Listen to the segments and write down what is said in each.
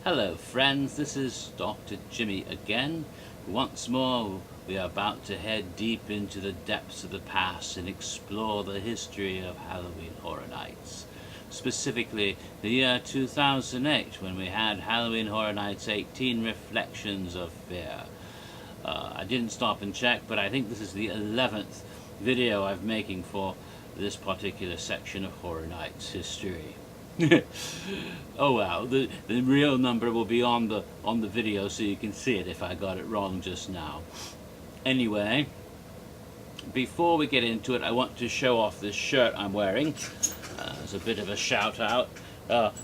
Hello friends, this is Dr. Jimmy again. Once more we are about to head deep into the depths of the past and explore the history of Halloween Horror Nights. Specifically the year 2008 when we had Halloween Horror Nights 18 Reflections of Fear. I didn't stop and check, but I think this is the 11th video I'm making for this particular section of Horror Nights history. Oh well, the real number will be on the video so you can see it if I got it wrong just now. Anyway, before we get into it, I want to show off this shirt I'm wearing as a bit of a shout out.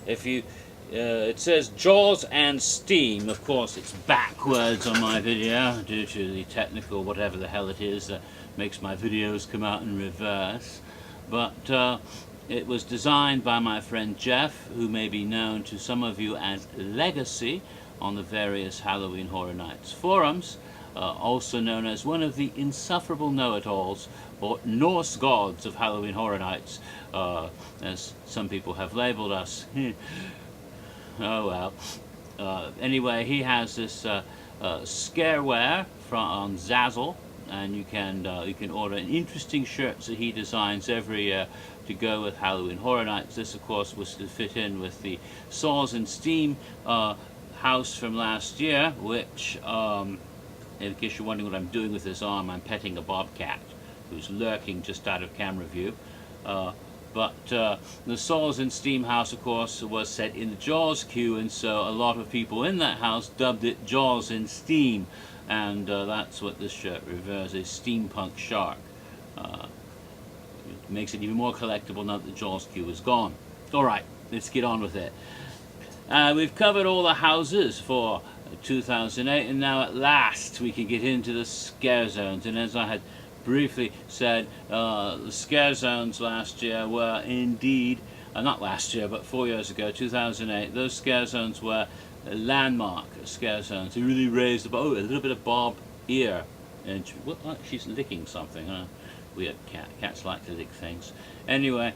It says Jaws and Steam. Of course it's backwards on my video due to the technical whatever the hell it is that makes my videos come out in reverse, but it was designed by my friend Jeff, who may be known to some of you as Legacy on the various Halloween Horror Nights forums, also known as one of the insufferable know-it-alls or Norse gods of Halloween Horror Nights, as some people have labeled us. Oh well. Anyway, he has this scareware on Zazzle, and you can order an interesting shirts that he designs every year to go with Halloween Horror Nights. This of course was to fit in with the Saws and Steam house from last year, which in case you're wondering what I'm doing with this arm, I'm petting a bobcat who's lurking just out of camera view. But the Saws and Steam house of course was set in the Jaws queue, and so a lot of people in that house dubbed it Jaws and Steam, and that's what this shirt refers, a steampunk shark. It makes it even more collectible now that the Jaws queue is gone. Alright, let's get on with it. We've covered all the houses for 2008, and now at last we can get into the scare zones. And as I had briefly said, the scare zones last year were indeed, not last year but 4 years ago, 2008, those scare zones were landmark scare zones. They really raised the, oh, a little bit of Bob ear, and she's licking something, huh? Weird cat. Cats like to lick things. Anyway,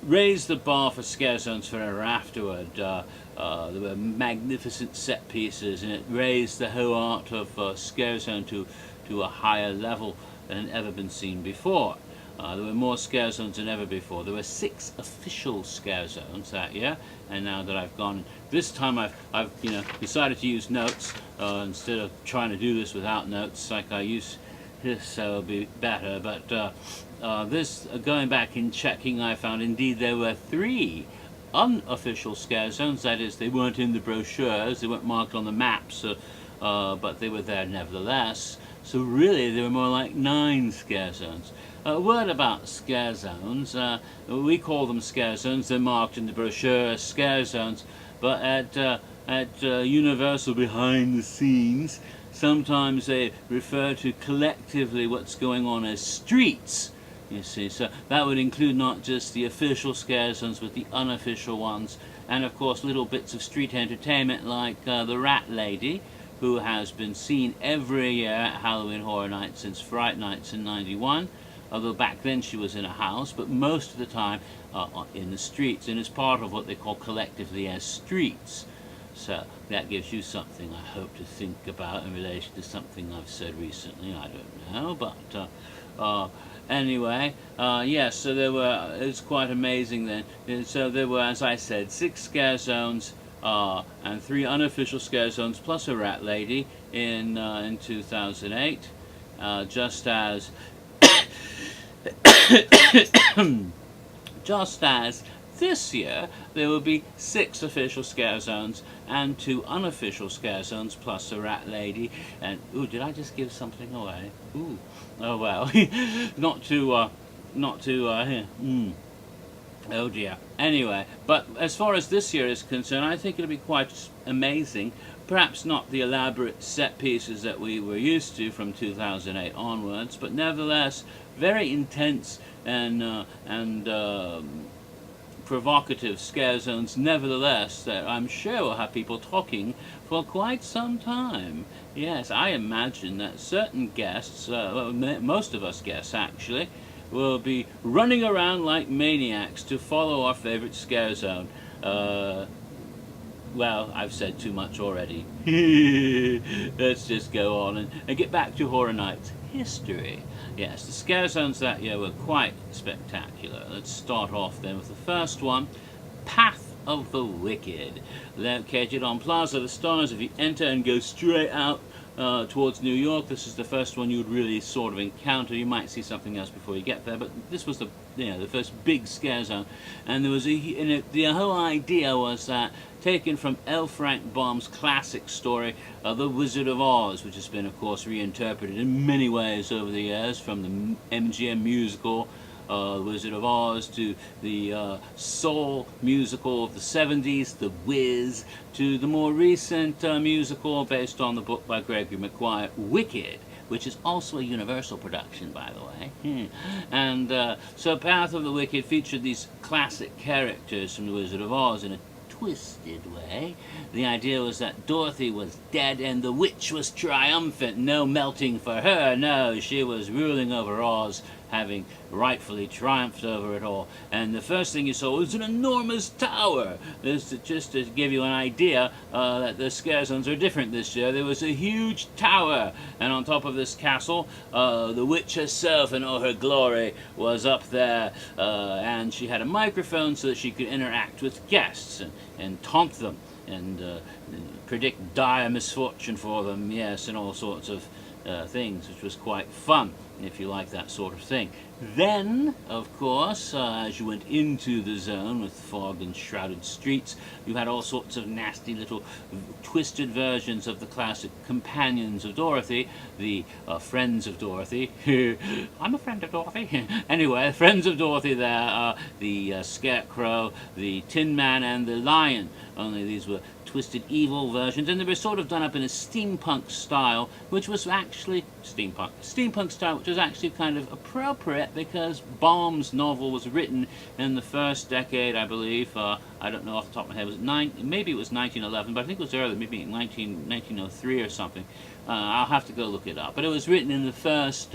raised the bar for scare zones forever afterward. There were magnificent set pieces, and it raised the whole art of scare zone to a higher level than had ever been seen before. There were more scare zones than ever before. There were 6 official scare zones that year, and now that I've gone, this time I've decided to use notes instead of trying to do this without notes like I used. So it'll be better, but this, going back and checking, I found indeed there were 3 unofficial scare zones. That is, they weren't in the brochures, they weren't marked on the maps, but they were there nevertheless. So really there were more like 9 scare zones. A word about scare zones, we call them scare zones, they're marked in the brochure as scare zones, but at Universal behind the scenes, sometimes they refer to collectively what's going on as streets, you see. So that would include not just the official scare zones, but the unofficial ones, and of course little bits of street entertainment like the Rat Lady, who has been seen every year at Halloween Horror Nights since Fright Nights in '91, although back then she was in a house, but most of the time in the streets, and is part of what they call collectively as streets. So that gives you something, I hope, to think about in relation to something I've said recently. I don't know, but anyway, yes, so there were, it's quite amazing then. And so there were, as I said, 6 scare zones and 3 unofficial scare zones plus a Rat Lady in 2008, just as just as this year there will be 6 official scare zones and 2 unofficial scare zones plus a Rat Lady. And ooh, did I just give something away? Ooh, oh well. not to oh dear. Anyway, but as far as this year is concerned, I think it'll be quite amazing. Perhaps not the elaborate set pieces that we were used to from 2008 onwards, but nevertheless very intense and provocative scare zones nevertheless, that I'm sure will have people talking for quite some time. Yes, I imagine that certain guests, well, most of us guests actually, will be running around like maniacs to follow our favorite scare zone. Well, I've said too much already. Let's just go on and get back to Horror Nights history. Yes, the scare zones that year were quite spectacular. Let's start off then with the first one, Path of the Wicked. Located on Plaza of the Stars, if you enter and go straight out towards New York, this is the first one you would really sort of encounter. You might see something else before you get there, but this was the first big scare zone. And there was the whole idea was that taken from L. Frank Baum's classic story, The Wizard of Oz, which has been, of course, reinterpreted in many ways over the years, from the MGM musical The Wizard of Oz, to the soul musical of the 70s, The Wiz, to the more recent musical based on the book by Gregory Maguire, Wicked, which is also a Universal production, by the way. And so Path of the Wicked featured these classic characters from The Wizard of Oz in a twisted way. The idea was that Dorothy was dead and the witch was triumphant. No melting for her, no, she was ruling over Oz, having rightfully triumphed over it all. And the first thing you saw was an enormous tower. Just to give you an idea that the scare zones are different this year. There was a huge tower, and on top of this castle, the witch herself in all her glory was up there, and she had a microphone so that she could interact with guests and taunt them and predict dire misfortune for them, yes, and all sorts of things, which was quite fun if you like that sort of thing. Then, of course, as you went into the zone with fog and shrouded streets, you had all sorts of nasty little twisted versions of the classic companions of Dorothy, the friends of Dorothy. I'm a friend of Dorothy. Anyway, friends of Dorothy there, the Scarecrow, the Tin Man, and the Lion. Only these were twisted evil versions, and they were sort of done up in a steampunk style, which was actually steampunk style, which was actually kind of appropriate because Baum's novel was written in the first decade, I believe. I don't know off the top of my head. Maybe it was 1911, but I think it was earlier, maybe 1903 or something. I'll have to go look it up. But it was written in the first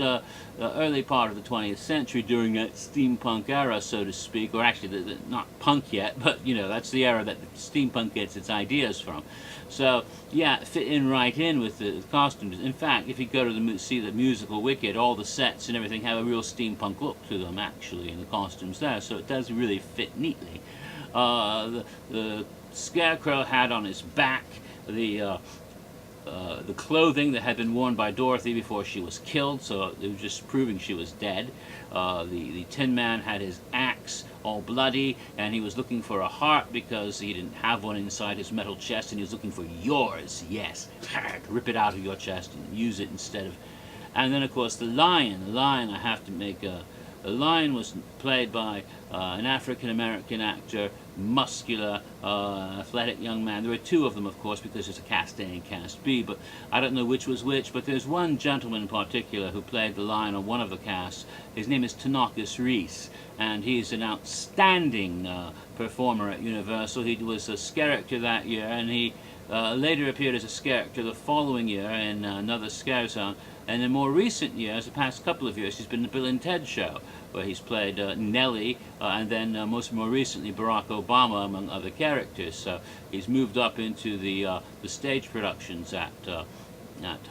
early part of the 20th century during that steampunk era, so to speak, or actually not punk yet, but that's the era that steampunk gets its ideas from. So yeah, it fit in right in with the costumes. In fact, if you go to see the musical Wicked, all the sets and everything have a real steampunk look to them actually, in the costumes there, so it does really fit neatly. The Scarecrow had on his back the clothing that had been worn by Dorothy before she was killed, so it was just proving she was dead. The Tin Man had his axe all bloody, and he was looking for a heart because he didn't have one inside his metal chest, and he was looking for yours, yes. Rip it out of your chest and use it instead of... And then, of course, the Lion, I have to make a... The Lion was played by an African-American actor, muscular, athletic young man. There were two of them, of course, because there's a cast A and cast B, but I don't know which was which, but there's one gentleman in particular who played the Lion on one of the casts. His name is Tanakis Reese, and he's an outstanding performer at Universal. He was a scare actor that year, and he later appeared as a scare actor the following year in another scare zone. And in more recent years, the past couple of years, he's been in the Bill and Ted Show, where he's played Nellie, and then more recently Barack Obama, among other characters. So he's moved up into the stage productions at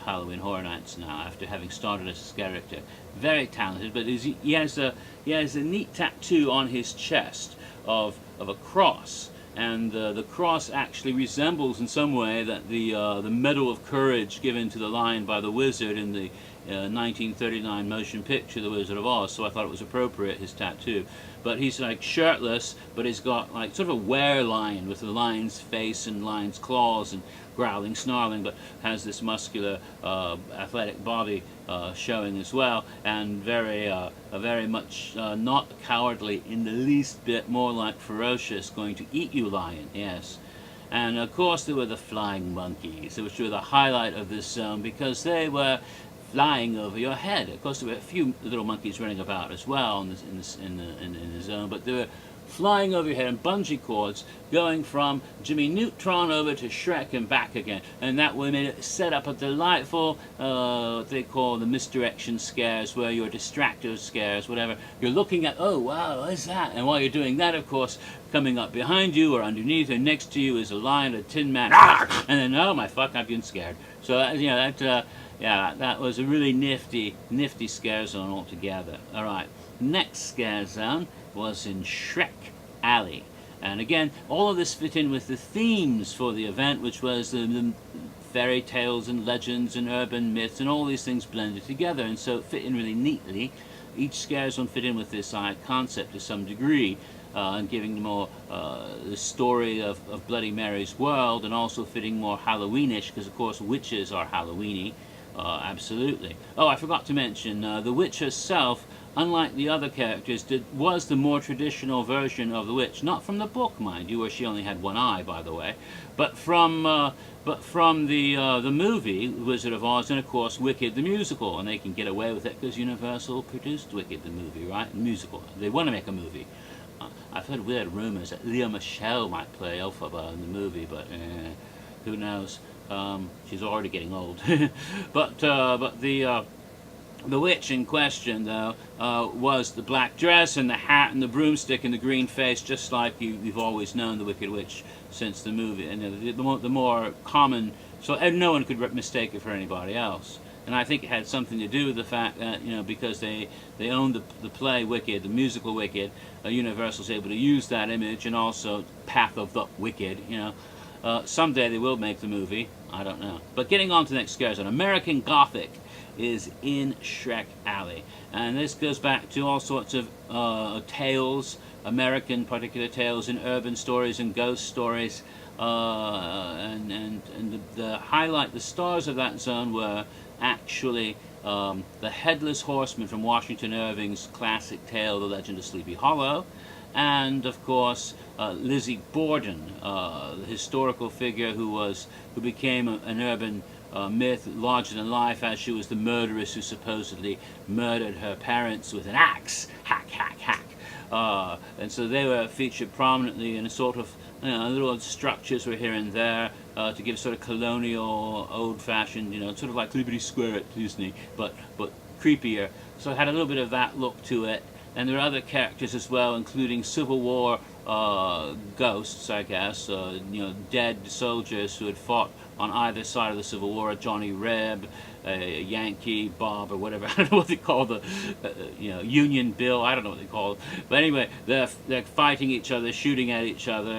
Halloween Horror Nights now, after having started as a character. Very talented, but he has a neat tattoo on his chest of a cross. And the cross actually resembles in some way that the Medal of Courage given to the Lion by the Wizard in the 1939 motion picture The Wizard of Oz, so I thought it was appropriate, his tattoo. But he's like shirtless, but he's got like sort of a were-lion with the lion's face and lion's claws and growling, snarling, but has this muscular, athletic body showing as well, and very much not cowardly in the least bit, more like ferocious, going to eat you, lion, yes. And of course there were the flying monkeys, which were the highlight of this zone because they were flying over your head. Of course, there were a few little monkeys running about as well in the zone, but there were flying over your head, and bungee cords going from Jimmy Neutron over to Shrek and back again. And that way made it set up a delightful, what they call the misdirection scares, where you're distracted scares, whatever. You're looking at, oh wow, what's that? And while you're doing that, of course, coming up behind you or underneath or next to you is a lion, a tin man, and then, oh my fuck, I've been scared. So that was a really nifty scare zone altogether. All right, next scare zone was in Shrek Alley. And again, all of this fit in with the themes for the event, which was the fairy tales and legends and urban myths and all these things blended together, and so it fit in really neatly. Each scare zone fit in with this concept to some degree, and giving more the story of Bloody Mary's world, and also fitting more Halloweenish, because of course witches are Halloweeny, absolutely. Oh, I forgot to mention, the witch herself, unlike the other characters, was the more traditional version of the witch. Not from the book, mind you, where she only had one eye, by the way, but from the movie, Wizard of Oz, and of course Wicked the musical. And they can get away with it because Universal produced Wicked the movie, right? Musical. They want to make a movie. I've heard weird rumors that Lea Michele might play Elphaba in the movie, but who knows? She's already getting old. but the witch in question, though, was the black dress and the hat and the broomstick and the green face, just like you've always known the Wicked Witch since the movie. And the more common, so no one could mistake it for anybody else. And I think it had something to do with the fact that, because they owned the play Wicked, the musical Wicked, Universal's able to use that image, and also Path of the Wicked, someday they will make the movie, I don't know. But getting on to the next scare zone, American Gothic is in Shrek Alley. And this goes back to all sorts of tales, American particular tales, and urban stories and ghost stories. And the highlight, the stars of that zone were actually the Headless Horseman from Washington Irving's classic tale, The Legend of Sleepy Hollow, and of course Lizzie Borden, the historical figure who became an urban myth, larger than life, as she was the murderess who supposedly murdered her parents with an axe. Hack, hack, hack. And so they were featured prominently in a sort of little structures were here and there to give sort of colonial, old-fashioned, sort of like Liberty Square at Disney, but creepier. So it had a little bit of that look to it. And there are other characters as well, including Civil War ghosts, I guess, dead soldiers who had fought on either side of the Civil War, Johnny Reb, Yankee, Bob, or whatever. I don't know what they call the, Union Bill. I don't know what they call it. But anyway, they're fighting each other, shooting at each other,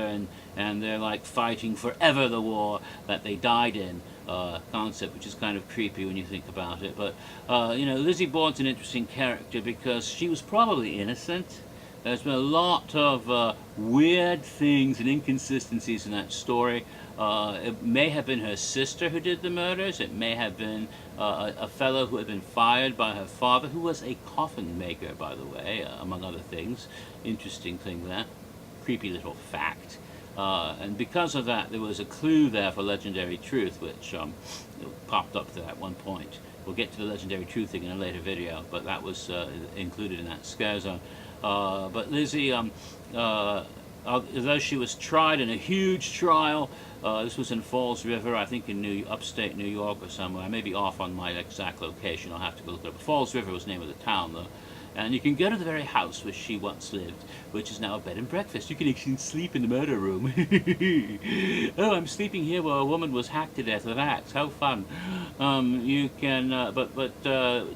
and they're like fighting forever the war that they died in. Concept, which is kind of creepy when you think about it. But Lizzie Borden's an interesting character because she was probably innocent. There's been a lot of weird things and inconsistencies in that story. It may have been her sister who did the murders. It may have been a fellow who had been fired by her father, who was a coffin maker, by the way, among other things. Interesting thing there. Creepy little fact. And because of that, there was a clue there for Legendary Truth, which popped up there at one point. We'll get to the Legendary Truth thing in a later video, but that was included in that scare zone. But Lizzie, although she was tried in a huge trial, this was in Falls River, I think in upstate New York or somewhere. I may be off on my exact location. I'll have to go look it up. Falls River was the name of the town, though. And you can go to the very house where she once lived, which is now a bed and breakfast. You can actually sleep in the murder room. Oh, I'm sleeping here while a woman was hacked to death with an axe. How fun. You can, but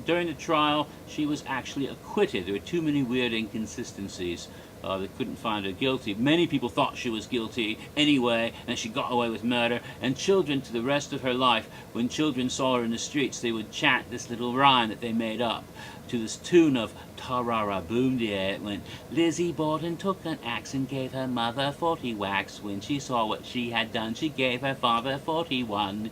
during the trial, she was actually acquitted. There were too many weird inconsistencies. They couldn't find her guilty. Many people thought she was guilty anyway, and she got away with murder. And children, to the rest of her life, when children saw her in the streets, they would chant this little rhyme that they made up to this tune of Ta-ra-ra boom dear. It went, Lizzie Borden took an axe and gave her mother 40 whacks. When she saw what she had done, she gave her father 41.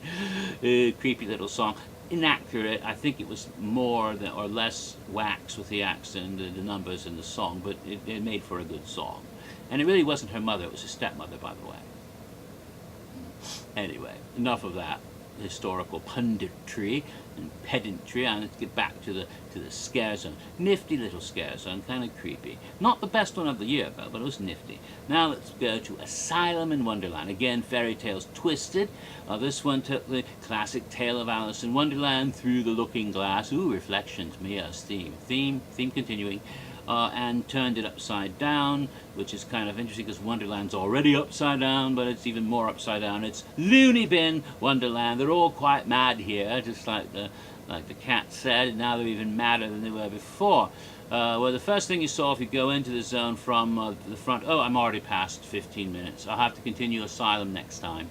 Creepy little song. Inaccurate. I think it was more or less whacks with the axe than the numbers in the song, but it made for a good song. And it really wasn't her mother, it was her stepmother, by the way. Anyway, enough of that. historical punditry and pedantry, and let's get back to the scare zone. Nifty little scare zone, kind of creepy. Not the best one of the year, though, but it was nifty. Now let's go to Asylum in Wonderland. Again, fairy tales twisted. This one took the classic tale of Alice in Wonderland through the looking glass. Ooh, reflections, Mia's theme continuing. And turned it upside down, which is kind of interesting because Wonderland's already upside down, but it's even more upside down. It's Looney Bin Wonderland. They're all quite mad here, just like the cat said. Now they're even madder than they were before. Well, the first thing you saw if you go into the zone from the front. Oh, I'm already past 15 minutes. I'll have to continue Asylum next time.